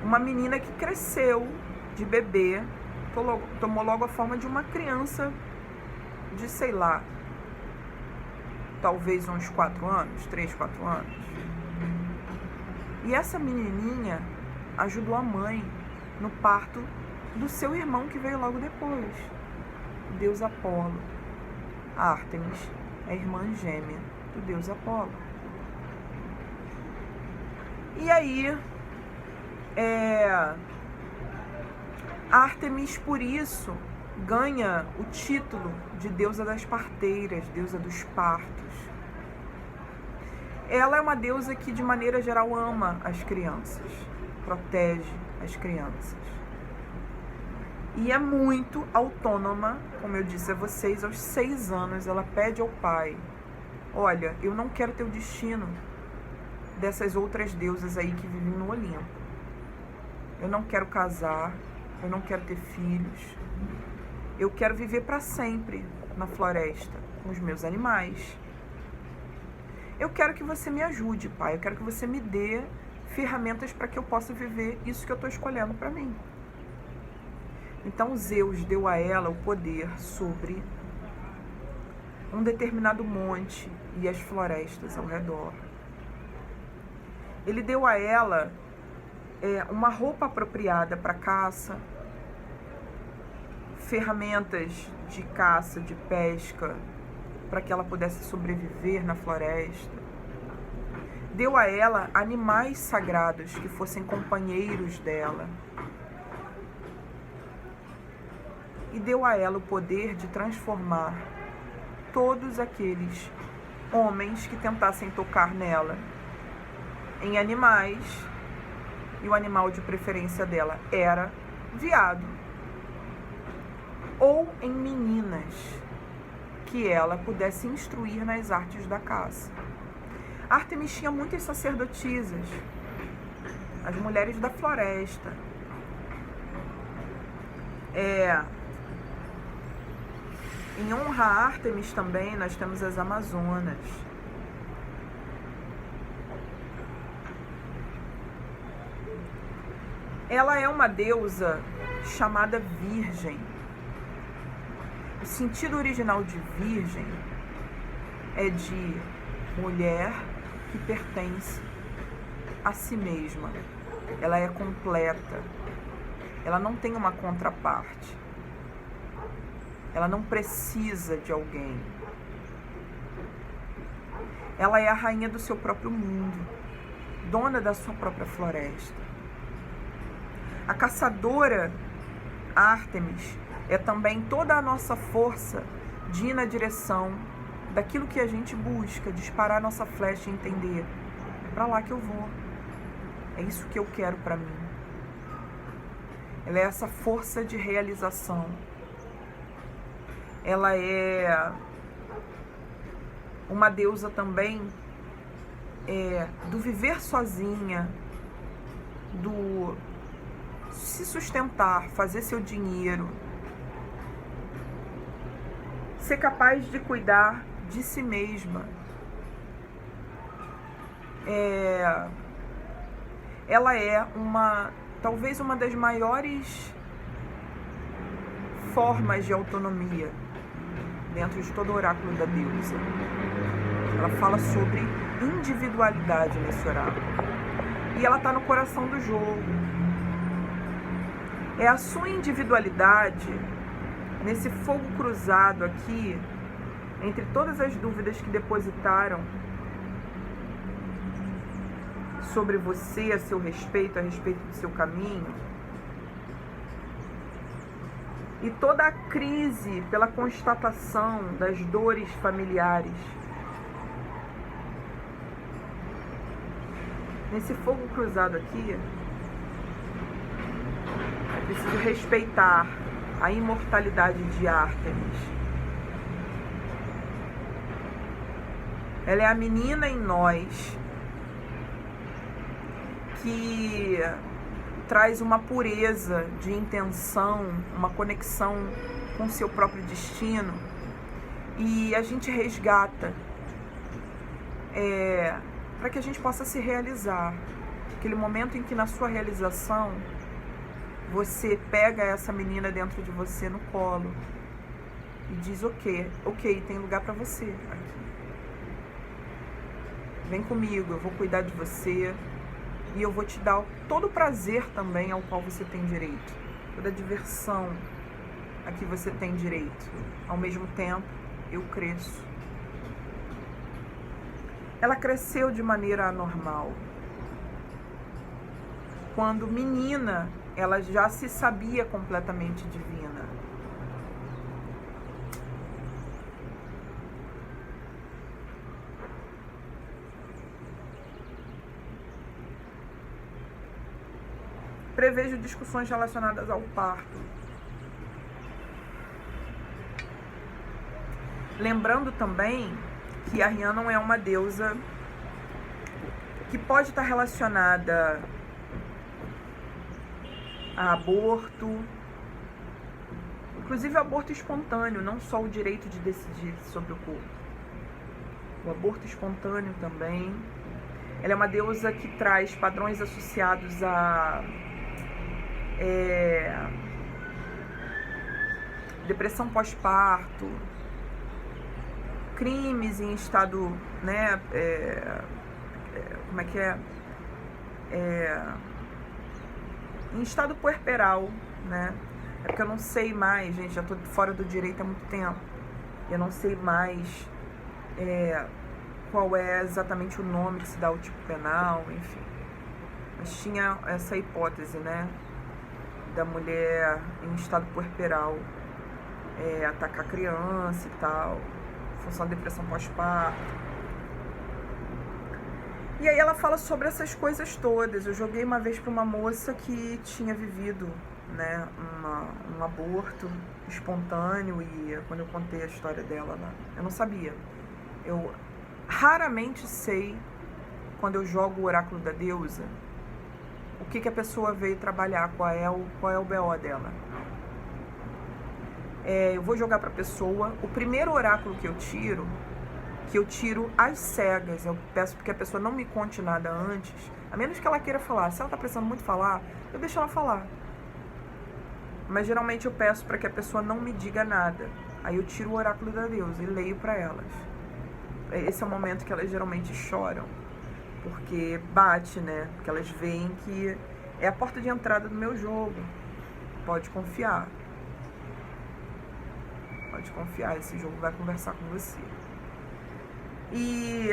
Uma menina que cresceu de bebê, tomou logo a forma de uma criança de, sei lá, talvez uns 4 anos, 3, 4 anos. E essa menininha ajudou a mãe no parto do seu irmão que veio logo depois, o deus Apolo. Ártemis é a irmã gêmea do deus Apolo. E aí, Ártemis, por isso, ganha o título de deusa das parteiras, deusa dos partos. Ela é uma deusa que, de maneira geral, ama as crianças, protege as crianças. E é muito autônoma, como eu disse a vocês, aos 6 anos ela pede ao pai: olha, eu não quero ter o destino dessas outras deusas aí que vivem no Olimpo. Eu não quero casar, eu não quero ter filhos. Eu quero viver para sempre na floresta com os meus animais. Eu quero que você me ajude, pai. Eu quero que você me dê ferramentas para que eu possa viver isso que eu estou escolhendo para mim. Então Zeus deu a ela o poder sobre um determinado monte e as florestas ao redor. Ele deu a ela uma roupa apropriada para caça, ferramentas de caça, de pesca, para que ela pudesse sobreviver na floresta. Deu a ela animais sagrados que fossem companheiros dela. E deu a ela o poder de transformar todos aqueles homens que tentassem tocar nela em animais, e o animal de preferência dela era veado, ou em meninas que ela pudesse instruir nas artes da caça. Ártemis tinha muitas sacerdotisas, as mulheres da floresta. Em honra a Ártemis também nós temos as Amazonas. Ela é uma deusa chamada Virgem. O sentido original de virgem é de mulher que pertence a si mesma. Ela é completa. Ela não tem uma contraparte. Ela não precisa de alguém. Ela é a rainha do seu próprio mundo, dona da sua própria floresta. A caçadora Ártemis é também toda a nossa força de ir na direção daquilo que a gente busca, disparar a nossa flecha e entender: é para lá que eu vou, é isso que eu quero para mim. Ela é essa força de realização. Ela é uma deusa também do viver sozinha, do se sustentar, fazer seu dinheiro, ser capaz de cuidar de si mesma. Ela é talvez uma das maiores formas de autonomia dentro de todo o oráculo da deusa. Ela fala sobre individualidade nesse oráculo. E ela está no coração do jogo. É a sua individualidade, nesse fogo cruzado aqui, entre todas as dúvidas que depositaram sobre você, a seu respeito, a respeito do seu caminho, e toda a crise pela constatação das dores familiares. Nesse fogo cruzado aqui, é preciso respeitar a imortalidade de Ártemis. Ela é a menina em nós que traz uma pureza de intenção, uma conexão com o seu próprio destino, e a gente resgata para que a gente possa se realizar. Aquele momento em que, na sua realização, você pega essa menina dentro de você no colo e diz: ok, tem lugar para você aqui. Vem comigo, eu vou cuidar de você e eu vou te dar todo o prazer também ao qual você tem direito, toda a diversão a que você tem direito. Ao mesmo tempo, eu cresço. Ela cresceu de maneira anormal. Quando menina, ela já se sabia completamente divina. Prevejo discussões relacionadas ao parto. Lembrando também que a Rhiannon é uma deusa que pode estar relacionada a aborto, inclusive aborto espontâneo, não só o direito de decidir sobre o corpo. O aborto espontâneo também. Ela é uma deusa que traz padrões associados a depressão pós-parto, crimes em estado, né, em estado puerperal, né? É porque eu não sei mais, gente, já tô fora do direito há muito tempo. Eu não sei mais qual é exatamente o nome que se dá ao tipo penal, enfim. Mas tinha essa hipótese, né, da mulher em estado puerperal atacar a criança e tal, função da depressão pós-parto. E aí ela fala sobre essas coisas todas. Eu joguei uma vez para uma moça que tinha vivido, né, um aborto espontâneo, e quando eu contei a história dela, eu não sabia. Eu raramente sei, quando eu jogo o oráculo da deusa, o que a pessoa veio trabalhar, qual é o BO dela. Eu vou jogar para a pessoa. O primeiro oráculo que eu tiro às cegas. Eu peço que a pessoa não me conte nada antes, a menos que ela queira falar. Se ela está precisando muito falar, eu deixo ela falar. Mas geralmente eu peço para que a pessoa não me diga nada. Aí eu tiro o oráculo da deusa e leio para elas. Esse é o momento que elas geralmente choram, porque bate, né? Porque elas veem que é a porta de entrada do meu jogo. Pode confiar. Pode confiar, esse jogo vai conversar com você. E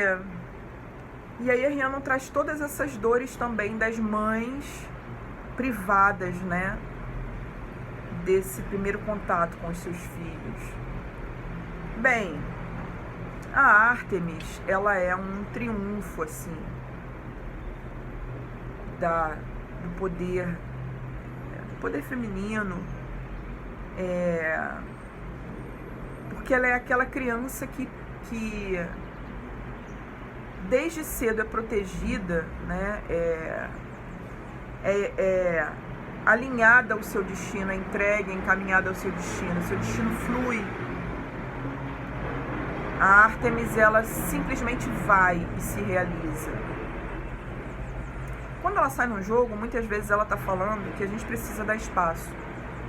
aí a Rhiannon traz todas essas dores também das mães privadas, né, desse primeiro contato com os seus filhos. Bem, a Ártemis, ela é um triunfo, assim, do poder feminino, porque ela é aquela criança que desde cedo é protegida, né, alinhada ao seu destino, é entregue, é encaminhada ao seu destino flui. A Ártemis, ela simplesmente vai e se realiza. Quando ela sai no jogo, muitas vezes ela está falando que a gente precisa dar espaço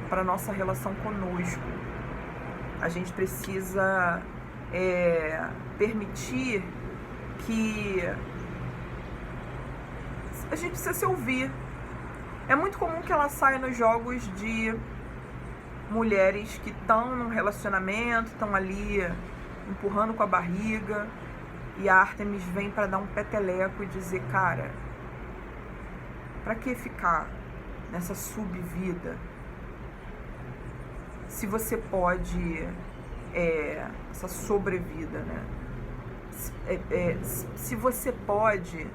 para a nossa relação conosco. A gente precisa permitir que a gente precisa se ouvir. É muito comum que ela saia nos jogos de mulheres que estão num relacionamento, estão ali empurrando com a barriga, e a Ártemis vem para dar um peteleco e dizer: cara, para que ficar nessa subvida se você pode, essa sobrevida, né? Se você pode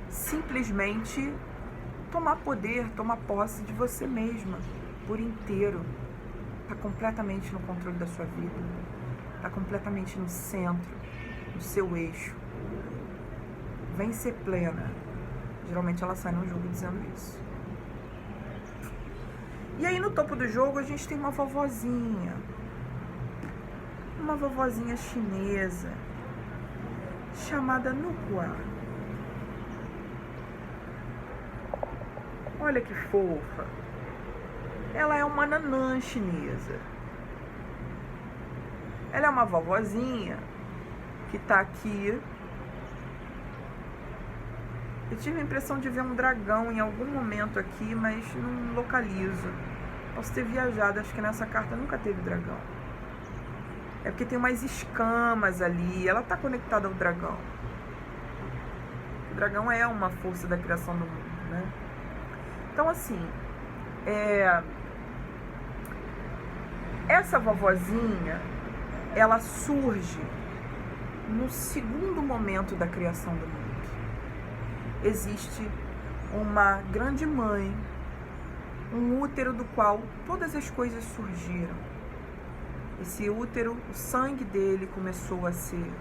simplesmente tomar poder, tomar posse de você mesma por inteiro, tá completamente no controle da sua vida, tá completamente no centro, no seu eixo. Vem ser plena, Geralmente ela sai no jogo dizendo isso. E aí no topo do jogo a gente tem uma vovozinha. Uma vovozinha chinesa chamada Nukua. Olha que fofa. Ela é uma nanã chinesa. Ela é uma vovozinha que tá aqui. Eu tive a impressão de ver um dragão em algum momento aqui, mas não localizo. Posso ter viajado, acho que nessa carta nunca teve dragão. É porque tem umas escamas ali, ela tá conectada ao dragão. O dragão é uma força da criação do mundo, né? Então, assim, essa vovozinha, ela surge no segundo momento da criação do mundo. Existe uma grande mãe, um útero do qual todas as coisas surgiram. Esse útero, o sangue dele começou a ser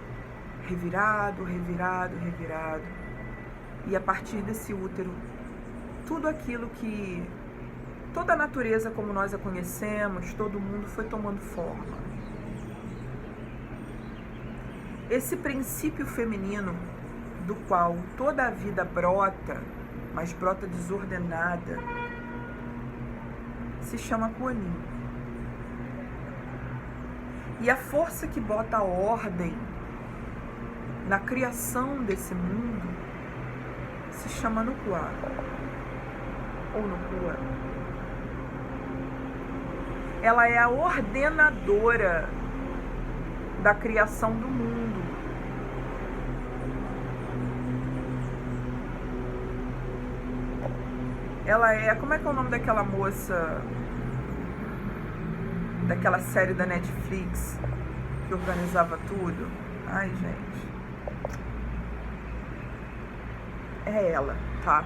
revirado, revirado, revirado. E a partir desse útero, tudo aquilo que... toda a natureza como nós a conhecemos, todo mundo foi tomando forma. Esse princípio feminino do qual toda a vida brota, mas brota desordenada, se chama Kuan Yin. E a força que bota a ordem na criação desse mundo se chama Nukua, ou Nukua. Ela é a ordenadora da criação do mundo. Ela é... como é que é o nome daquela moça daquela série da Netflix que organizava tudo? Ai, gente. É ela, tá?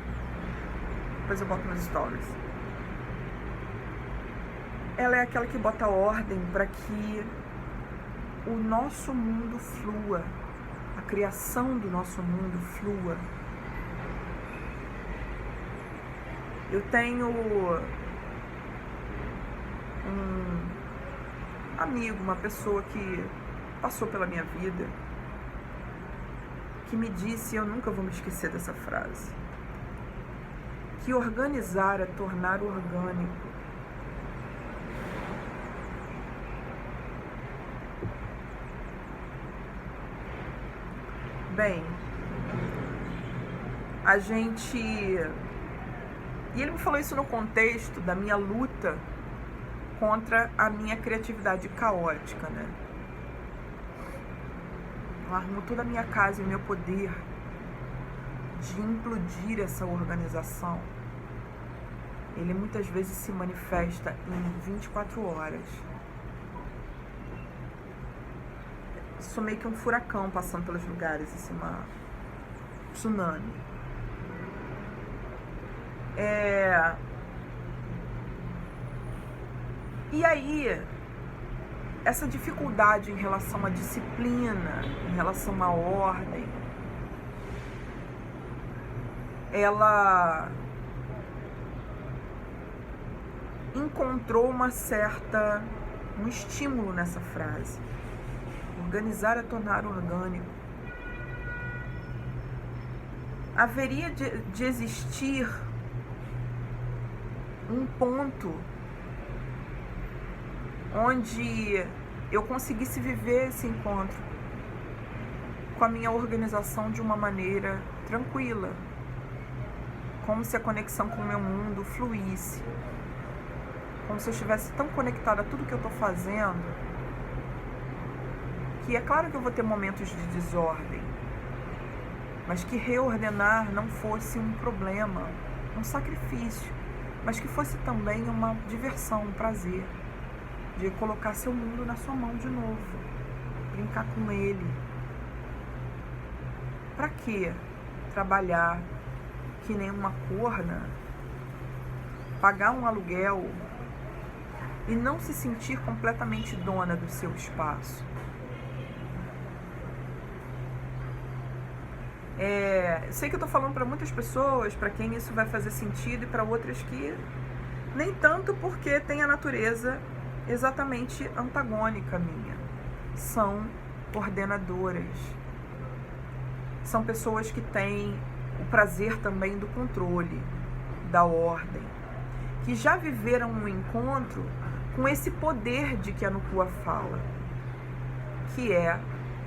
Depois eu boto nos stories. Ela é aquela que bota ordem para que o nosso mundo flua, a criação do nosso mundo flua. Eu tenho um amigo, uma pessoa que passou pela minha vida, que me disse, eu nunca vou me esquecer dessa frase, que organizar é tornar orgânico. Bem, a gente... E ele me falou isso no contexto da minha luta contra a minha criatividade caótica, né? Eu arrumo toda a minha casa e o meu poder de implodir essa organização. Ele muitas vezes se manifesta em 24 horas. Sou meio que um furacão passando pelos lugares, assim, uma tsunami. E aí, essa dificuldade em relação à disciplina, em relação à ordem, ela encontrou um estímulo nessa frase. Organizar é tornar orgânico. Haveria de existir um ponto onde eu conseguisse viver esse encontro com a minha organização de uma maneira tranquila, como se a conexão com o meu mundo fluísse, como se eu estivesse tão conectada a tudo que eu estou fazendo, que é claro que eu vou ter momentos de desordem, mas que reordenar não fosse um problema, um sacrifício, mas que fosse também uma diversão, um prazer, de colocar seu mundo na sua mão de novo, brincar com ele. Pra quê? Trabalhar que nem uma corna, pagar um aluguel e não se sentir completamente dona do seu espaço. Sei que eu tô falando para muitas pessoas, para quem isso vai fazer sentido, e para outras que nem tanto, porque tem a natureza exatamente antagônica minha. São ordenadoras. São pessoas que têm o prazer também do controle, da ordem, que já viveram um encontro com esse poder de que a Nukua fala, que é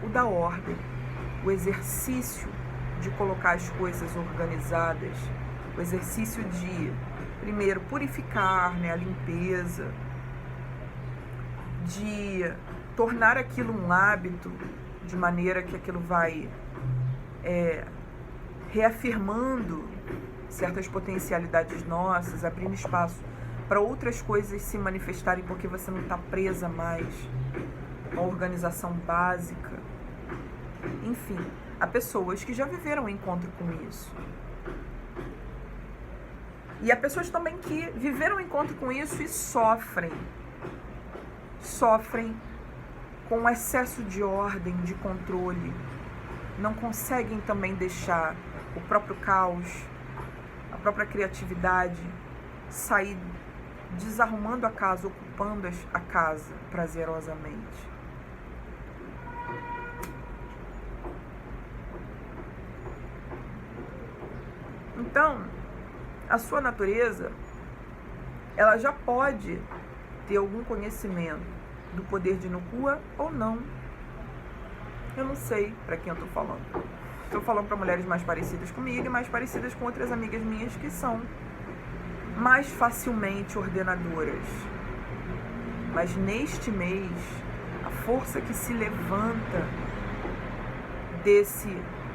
o da ordem, o exercício de colocar as coisas organizadas, o exercício de, primeiro, purificar, né, a limpeza, de tornar aquilo um hábito, de maneira que aquilo vai reafirmando certas potencialidades nossas, abrindo espaço para outras coisas se manifestarem, porque você não está presa mais a organização básica. Enfim, há pessoas que já viveram um encontro com isso. E há pessoas também que viveram um encontro com isso e sofrem. Sofrem com um excesso de ordem, de controle. Não conseguem também deixar o próprio caos, a própria criatividade sair desarrumando a casa, ocupando a casa prazerosamente. Então, a sua natureza, ela já pode ter algum conhecimento do poder de Nukua ou não. Eu não sei para quem eu estou falando. Estou falando para mulheres mais parecidas comigo e mais parecidas com outras amigas minhas que são mais facilmente ordenadoras. Mas neste mês, a força que se levanta desse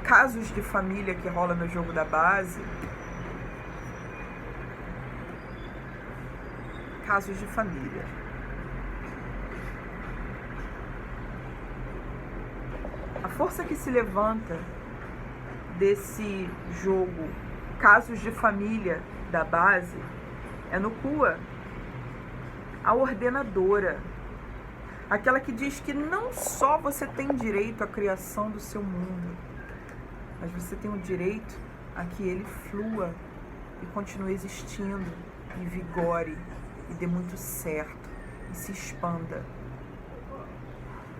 casos de família que rola no jogo da base, casos de família. A força que se levanta desse jogo casos de família da base é Nukua, a ordenadora, aquela que diz que não só você tem direito à criação do seu mundo, mas você tem o direito a que ele flua e continue existindo, e vigore, e dê muito certo, e se expanda.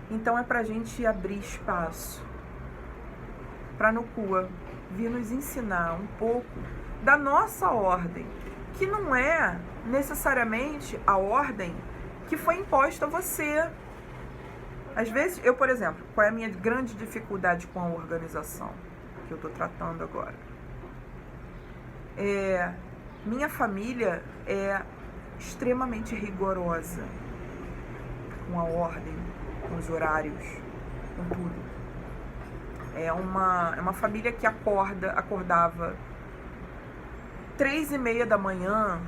Então é pra gente abrir espaço para Nukua vir nos ensinar um pouco da nossa ordem, que não é necessariamente a ordem que foi imposta a você. Às vezes, eu, por exemplo, qual é a minha grande dificuldade com a organização que eu estou tratando agora? Minha família é extremamente rigorosa com a ordem, com os horários, com tudo. É uma família que acordava 3:30 da manhã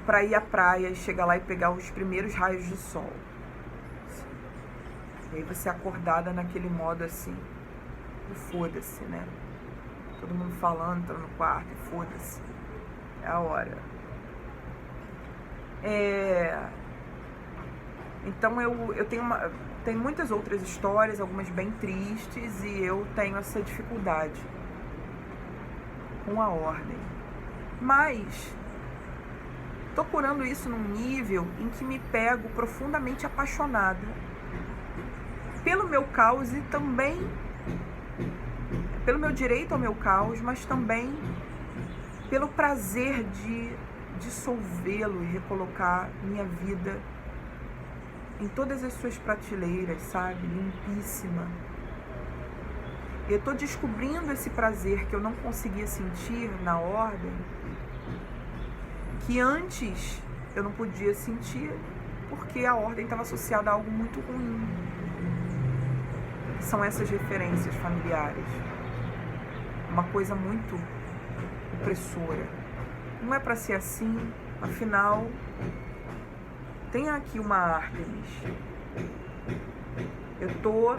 para ir à praia e chegar lá e pegar os primeiros raios de sol. E aí você acordada naquele modo assim, foda-se, né? Todo mundo falando, entrando no quarto, foda-se. É a hora. Então eu tenho muitas outras histórias, algumas bem tristes, e eu tenho essa dificuldade com a ordem. Mas tô curando isso num nível em que me pego profundamente apaixonada pelo meu caos e também pelo meu direito ao meu caos, mas também pelo prazer de dissolvê-lo e recolocar minha vida em todas as suas prateleiras, sabe? Limpíssima. Eu tô descobrindo esse prazer que eu não conseguia sentir na ordem, que antes eu não podia sentir, porque a ordem estava associada a algo muito ruim. São essas referências familiares. Uma coisa muito opressora. Não é para ser assim, afinal, tem aqui uma Ártemis. Eu tô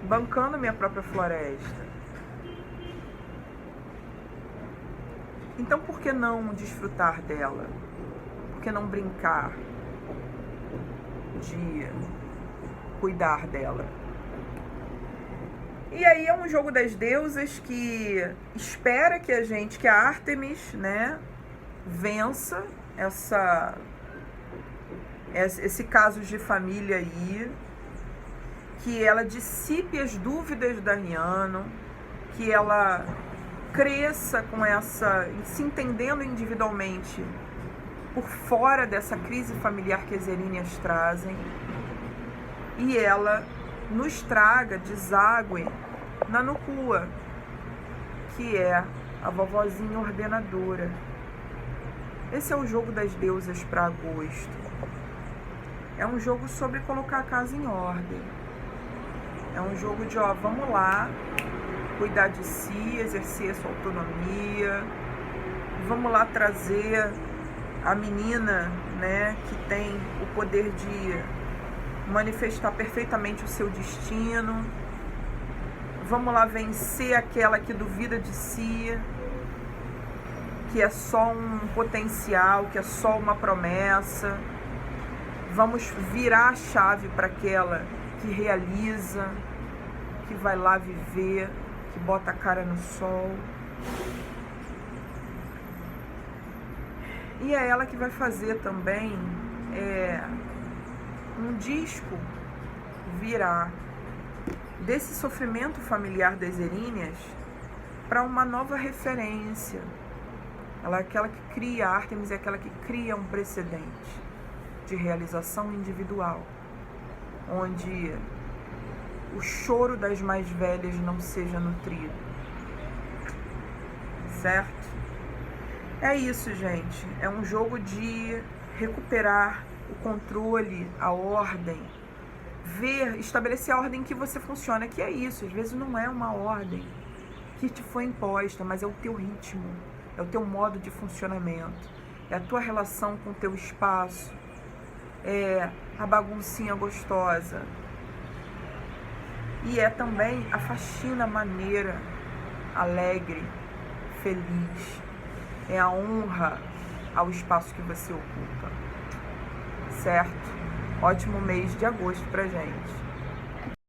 bancando minha própria floresta. Então por que não desfrutar dela? Por que não brincar de cuidar dela? E aí é um jogo das deusas que espera que que a Ártemis, né, vença esse caso de família aí, que ela dissipe as dúvidas da Rhiannon, que ela cresça com se entendendo individualmente por fora dessa crise familiar que as Eríneas trazem, e ela nos traga, deságue na Nukua, que é a vovozinha ordenadora. Esse é o jogo das deusas para agosto. É um jogo sobre colocar a casa em ordem. É um jogo de, vamos lá, cuidar de si, exercer a sua autonomia. Vamos lá trazer a menina, né, que tem o poder de manifestar perfeitamente o seu destino. Vamos lá vencer aquela que duvida de si, que é só um potencial, que é só uma promessa. Vamos virar a chave para aquela que realiza, que vai lá viver, que bota a cara no sol. E é ela que vai fazer também um disco virar desse sofrimento familiar das Eríneas para uma nova referência. Ela é aquela que cria, a Ártemis é aquela que cria um precedente de realização individual, onde o choro das mais velhas não seja nutrido. Certo? É isso, gente. É um jogo de recuperar o controle, a ordem, estabelecer a ordem que você funciona, que é isso. Às vezes não é uma ordem que te foi imposta, mas é o teu ritmo, é o teu modo de funcionamento, é a tua relação com o teu espaço, é a baguncinha gostosa, e é também a faxina maneira, alegre, feliz, é a honra ao espaço que você ocupa, certo? Ótimo mês de agosto pra gente.